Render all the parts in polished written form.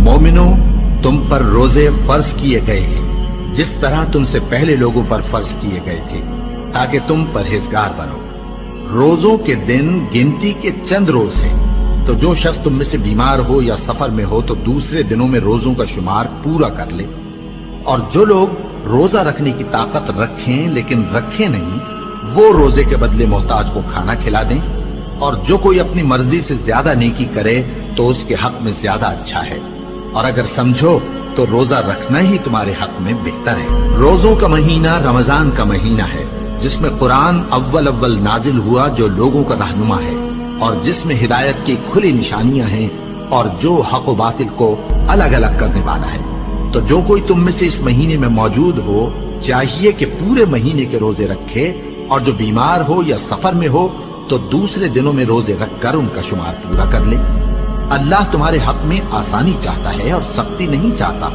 मोमिनो, तुम पर रोजे फर्ज किए गए हैं जिस तरह तुमसे पहले लोगों पर फर्ज किए गए थे, ताकि तुम परहेजगार बनो। रोजों के दिन गिनती के चंद रोज हैं, तो जो शख्स तुम में से बीमार हो या सफर में हो तो दूसरे दिनों में रोजों का शुमार पूरा कर ले। और जो लोग रोजा रखने की ताकत रखें लेकिन रखें नहीं, वो रोजे के बदले मोहताज को खाना खिला दें। और जो कोई अपनी मर्जी से ज्यादा नेकी करे तो उसके हक में ज्यादा अच्छा है। और अगर समझो तो रोजा रखना ही तुम्हारे हक में बेहतर है। रोजों का महीना रमजान का महीना है, जिसमें कुरान अव्वल नाजिल हुआ, जो लोगों का रहनुमा है और जिसमें हिदायत की खुली निशानियां हैं और जो हक व बातिल को अलग अलग करने वाला है। तो जो कोई तुम में से इस महीने में मौजूद हो, चाहिए कि पूरे महीने के रोजे रखे, और जो बीमार हो या सफर में हो तो दूसरे दिनों में रोजे रखकर उनका शुमार पूरा कर ले। अल्लाह तुम्हारे हक में आसानी चाहता है और सख्ती नहीं चाहता।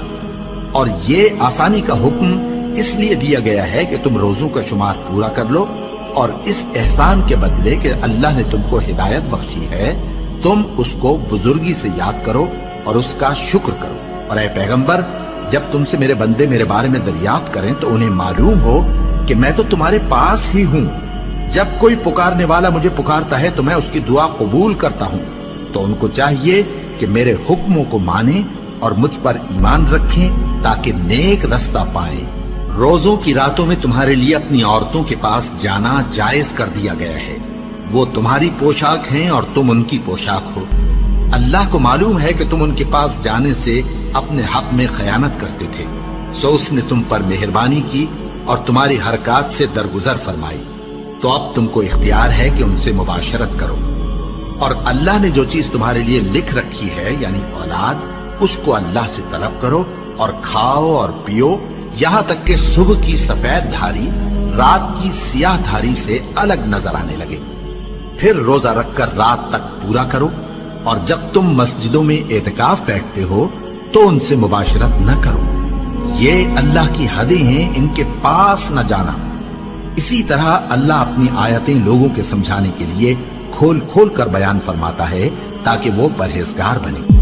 और ये आसानी का हुक्म इसलिए दिया गया है कि तुम रोजों का शुमार पूरा कर लो, और इस एहसान के बदले कि अल्लाह ने तुमको हिदायत बख्शी है, तुम उसको बुजुर्गी से याद करो और उसका शुक्र करो। और ऐ पैगंबर, जब तुमसे मेरे बंदे मेरे बारे में दरियाफ्त करें तो उन्हें मालूम हो कि मैं तो तुम्हारे पास ही हूं। जब कोई पुकारने वाला मुझे पुकारता है तो मैं उसकी दुआ कबूल करता हूं। तो उनको चाहिए कि मेरे हुक्मों को माने और मुझ पर ईमान रखें, ताकि नेक रास्ता पाएं। रोजों की रातों में तुम्हारे लिए अपनी औरतों के पास जाना जायज कर दिया गया है। वो तुम्हारी पोशाक हैं और तुम उनकी पोशाक हो। अल्लाह को मालूम है कि तुम उनके पास जाने से अपने हक में खयानत करते थे, सो उसने तुम पर मेहरबानी की और तुम्हारी हरकत से दरगुजर फरमाई। तो अब तुमको इख्तियार है कि उनसे मुबाशरत करो। और अल्लाह ने जो चीज तुम्हारे लिए लिख रखी है, यानी औलाद, उसको अल्लाह से तलब करो और खाओ और पियो, यहां तक कि सुबह की सफेद धारी रात की सियाह धारी से अलग नजर आने लगे। फिर रोजा रखकर रात तक पूरा करो। और जब तुम मस्जिदों में एतकाफ बैठते हो तो उनसे मुबाशरत न करो। ये अल्लाह की हदें हैं, इनके पास न जाना। इसी तरह अल्लाह अपनी आयतें लोगों के समझाने के लिए खोल खोल कर बयान फरमाता है, ताकि वो परहेजगार बने।